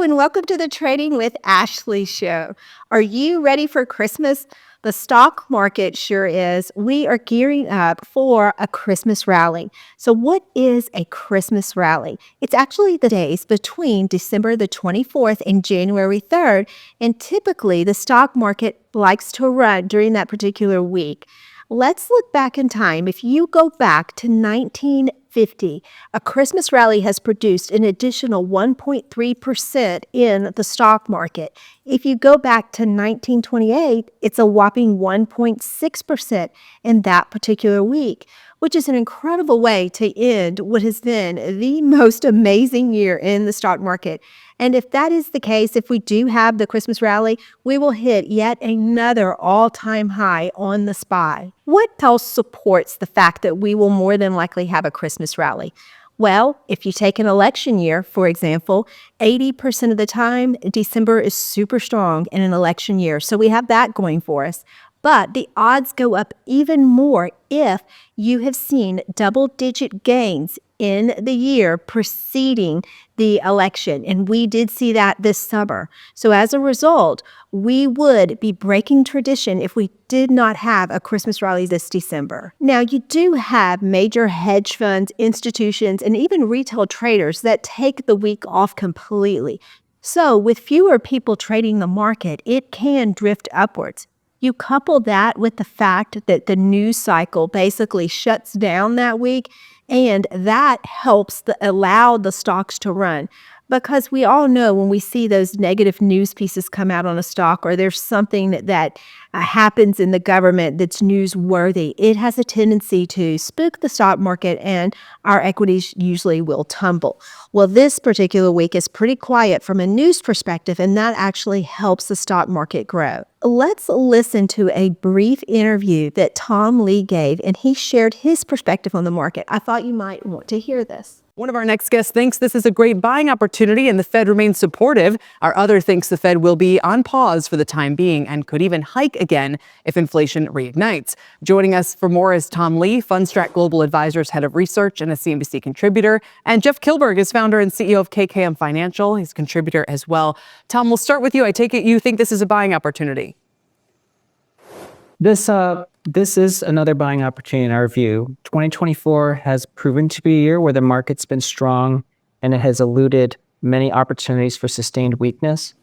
and welcome to the Trading with Ashley show. Are you ready for Christmas? The stock market sure is. We are gearing up for a Christmas rally. So, what is a Christmas rally? It's actually the days between December the 24th and January 3rd, and typically the stock market likes to run during that particular week. Let's look back in time. If you go back to 1950, a Christmas rally has produced an additional 1.3% in the stock market. If you go back to 1928, it's a whopping 1.6% in that particular week, which is an incredible way to end what has been the most amazing year in the stock market. And if that is the case, if we do have the Christmas rally, we will hit yet another all-time high on the SPY. What else supports the fact that we will more than likely have a Christmas rally? Well, if you take an election year, for example, 80% of the time, December is super strong in an election year. So we have that going for us. But the odds go up even more if you have seen double-digit gains in the year preceding the election. And we did see that this summer. So as a result, we would be breaking tradition if we did not have a Christmas rally this December. Now, you do have major hedge funds, institutions, and even retail traders that take the week off completely. So with fewer people trading the market, it can drift upwards. You couple that with the fact that the news cycle basically shuts down that week, and that helps allow the stocks to run. Because we all know when we see those negative news pieces come out on a stock, or there's something that happens in the government that's newsworthy, it has a tendency to spook the stock market and our equities usually will tumble. Well, this particular week is pretty quiet from a news perspective, and that actually helps the stock market grow. Let's listen to a brief interview that Tom Lee gave, and he shared his perspective on the market. I thought you might want to hear this. One of our next guests thinks this is a great buying opportunity and the Fed remains supportive. Our other thinks the Fed will be on pause for the time being and could even hike again if inflation reignites. Joining us for more is Tom Lee, Fundstrat Global Advisors Head of Research and a CNBC contributor. And Jeff Kilberg is founder and CEO of KKM Financial. He's a contributor as well. Tom, we'll start with you. I take it you think this is a buying opportunity. This is another buying opportunity in our view. 2024 has proven to be a year where the market's been strong and it has eluded many opportunities for sustained weakness.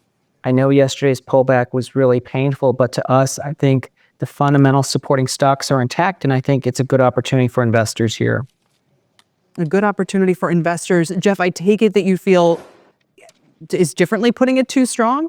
I know yesterday's pullback was really painful, but to us, I think the fundamental supporting stocks are intact, and I think it's a good opportunity for investors here. A good opportunity for investors. Jeff, I take it that you feel is differently putting it too strong?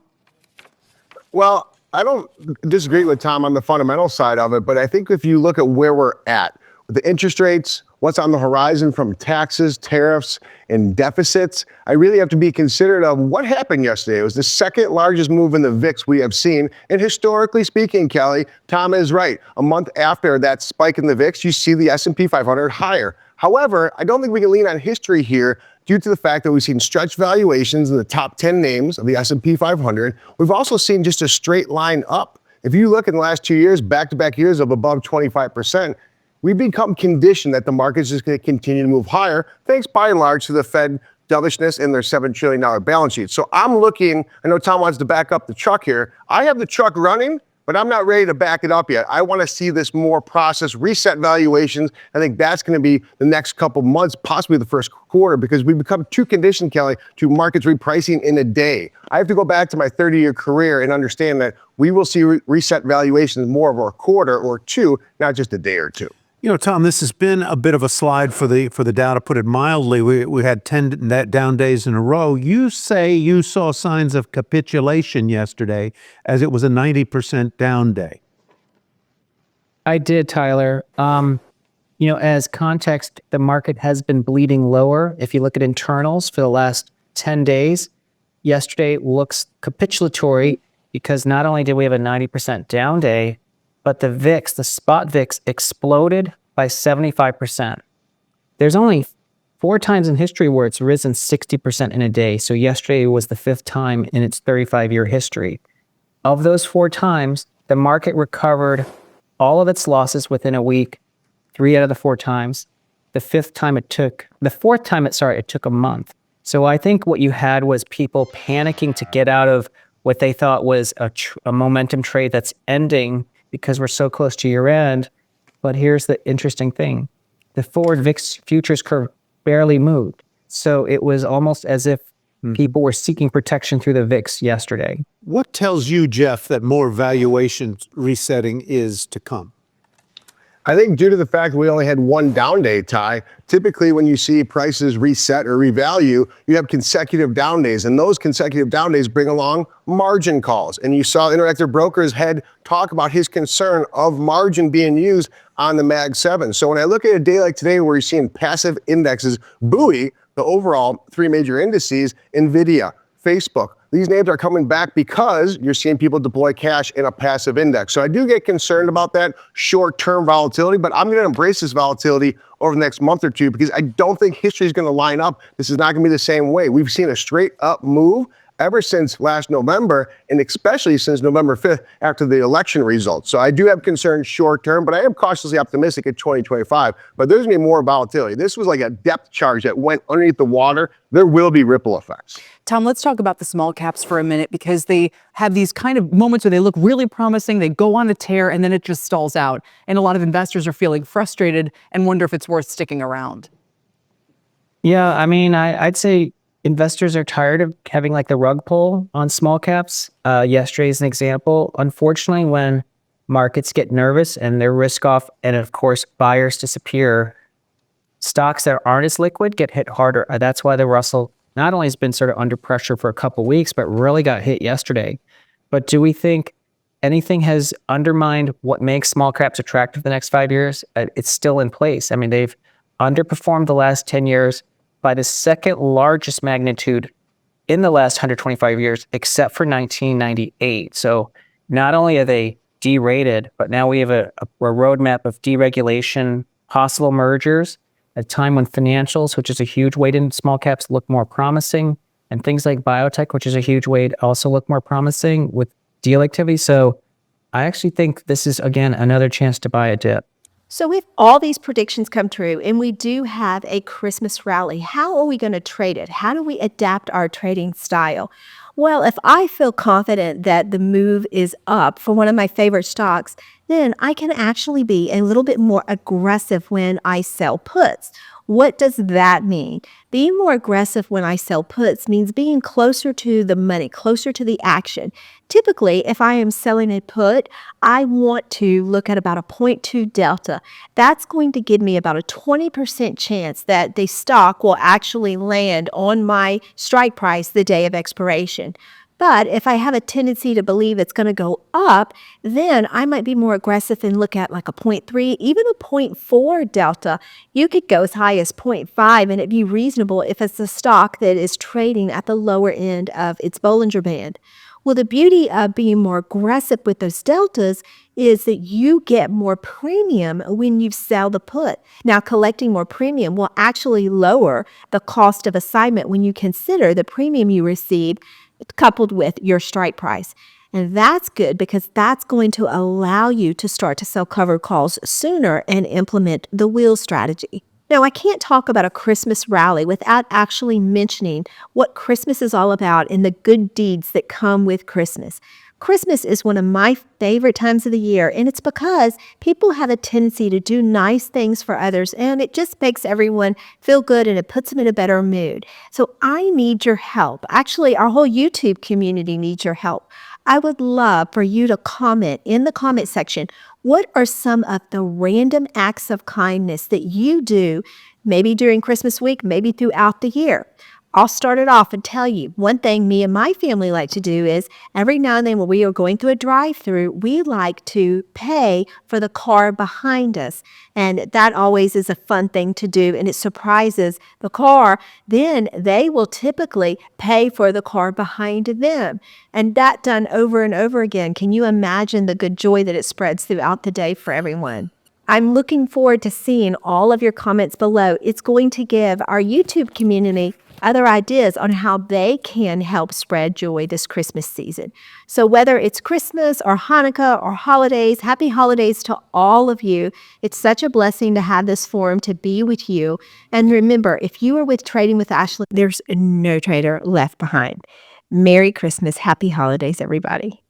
Well, I don't disagree with Tom on the fundamental side of it, but I think if you look at where we're at, with the interest rates, what's on the horizon from taxes, tariffs, and deficits, I really have to be considerate of what happened yesterday. It was the second largest move in the VIX we have seen. And historically speaking, Kelly, Tom is right. A month after that spike in the VIX, you see the S&P 500 higher. However, I don't think we can lean on history here due to the fact that we've seen stretched valuations in the top 10 names of the S&P 500. We've also seen just a straight line up. If you look in the last 2 years, back-to-back years of above 25%, we've become conditioned that the market's just going to continue to move higher, thanks by and large to the Fed dovishness in their $7 trillion balance sheet. So I'm looking, I know Tom wants to back up the truck here. I have the truck running, but I'm not ready to back it up yet. I want to see this more process, reset valuations. I think that's going to be the next couple months, possibly the first quarter, because we've become too conditioned, Kelly, to markets repricing in a day. I have to go back to my 30-year career and understand that we will see reset valuations more of a quarter or two, not just a day or two. You know, Tom, this has been a bit of a slide for the Dow, to put it mildly. We had 10 down days in a row. You say you saw signs of capitulation yesterday as it was a 90% down day. I did, Tyler. As context, the market has been bleeding lower. If you look at internals for the last 10 days, yesterday looks capitulatory because not only did we have a 90% down day, but the VIX, the spot VIX, exploded by 75%. There's only 4 times in history where it's risen 60% in a day. So yesterday was the 5th time in its 35-year history. Of those 4 times, the market recovered all of its losses within a week, 3 out of the 4 times. The 4th time it took a month. So I think what you had was people panicking to get out of what they thought was a momentum trade that's ending because we're so close to year end. But here's the interesting thing. The forward VIX futures curve barely moved. So it was almost as if people were seeking protection through the VIX yesterday. What tells you, Jeff, that more valuation resetting is to come? I think due to the fact that we only had one down day, Ty, typically when you see prices reset or revalue, you have consecutive down days, and those consecutive down days bring along margin calls. And you saw Interactive Brokers head talk about his concern of margin being used on the Mag 7. So when I look at a day like today where you're seeing passive indexes buoy the overall three major indices, NVIDIA, Facebook, these names are coming back because you're seeing people deploy cash in a passive index. So I do get concerned about that short-term volatility, but I'm going to embrace this volatility over the next month or two because I don't think history is going to line up. This is not going to be the same way. We've seen a straight up move ever since last November, and especially since November 5th after the election results. So I do have concerns short term, but I am cautiously optimistic at 2025. But there's going to be more volatility. This was like a depth charge that went underneath the water. There will be ripple effects. Tom, let's talk about the small caps for a minute because they have these kind of moments where they look really promising, they go on a tear, and then it just stalls out. And a lot of investors are feeling frustrated and wonder if it's worth sticking around. Yeah, I mean, I'd say investors are tired of having like the rug pull on small caps. Yesterday is an example. Unfortunately, when markets get nervous and they're risk off, and of course, buyers disappear, stocks that aren't as liquid get hit harder. That's why the Russell not only has been sort of under pressure for a couple of weeks, but really got hit yesterday. But do we think anything has undermined what makes small caps attractive the next 5 years? It's still in place. I mean, they've underperformed the last 10 years by the second largest magnitude in the last 125 years, except for 1998. So not only are they derated, but now we have a roadmap of deregulation, possible mergers, at a time when financials, which is a huge weight in small caps, look more promising, and things like biotech, which is a huge weight, also look more promising with deal activity. So I actually think this is, again, another chance to buy a dip. So if all these predictions come true and we do have a Christmas rally, how are we going to trade it? How do we adapt our trading style? Well, if I feel confident that the move is up for one of my favorite stocks, then I can actually be a little bit more aggressive when I sell puts. What does that mean? Being more aggressive when I sell puts means being closer to the money, closer to the action. Typically, if I am selling a put, I want to look at about a 0.2 delta. That's going to give me about a 20% chance that the stock will actually land on my strike price the day of expiration. But if I have a tendency to believe it's going to go up, then I might be more aggressive and look at like a 0.3, even a 0.4 delta. You could go as high as 0.5, and it'd be reasonable if it's a stock that is trading at the lower end of its Bollinger Band. Well, the beauty of being more aggressive with those deltas is that you get more premium when you sell the put. Now, collecting more premium will actually lower the cost of assignment when you consider the premium you receive coupled with your strike price. And that's good because that's going to allow you to start to sell covered calls sooner and implement the wheel strategy. Now, I can't talk about a Christmas rally without actually mentioning what Christmas is all about and the good deeds that come with Christmas. Christmas is one of my favorite times of the year, and it's because people have a tendency to do nice things for others, and it just makes everyone feel good and it puts them in a better mood. So I need your help. Actually, our whole YouTube community needs your help. I would love for you to comment in the comment section, what are some of the random acts of kindness that you do, maybe during Christmas week, maybe throughout the year? I'll start it off and tell you, one thing me and my family like to do is every now and then when we are going through a drive-through, we like to pay for the car behind us. And that always is a fun thing to do, and it surprises the car. Then they will typically pay for the car behind them. And that done over and over again. Can you imagine the good joy that it spreads throughout the day for everyone? I'm looking forward to seeing all of your comments below. It's going to give our YouTube community other ideas on how they can help spread joy this Christmas season. So, whether it's Christmas or Hanukkah or holidays, happy holidays to all of you. It's such a blessing to have this forum to be with you. And remember, if you are with Trading with Ashley, there's no trader left behind. Merry Christmas. Happy holidays, everybody.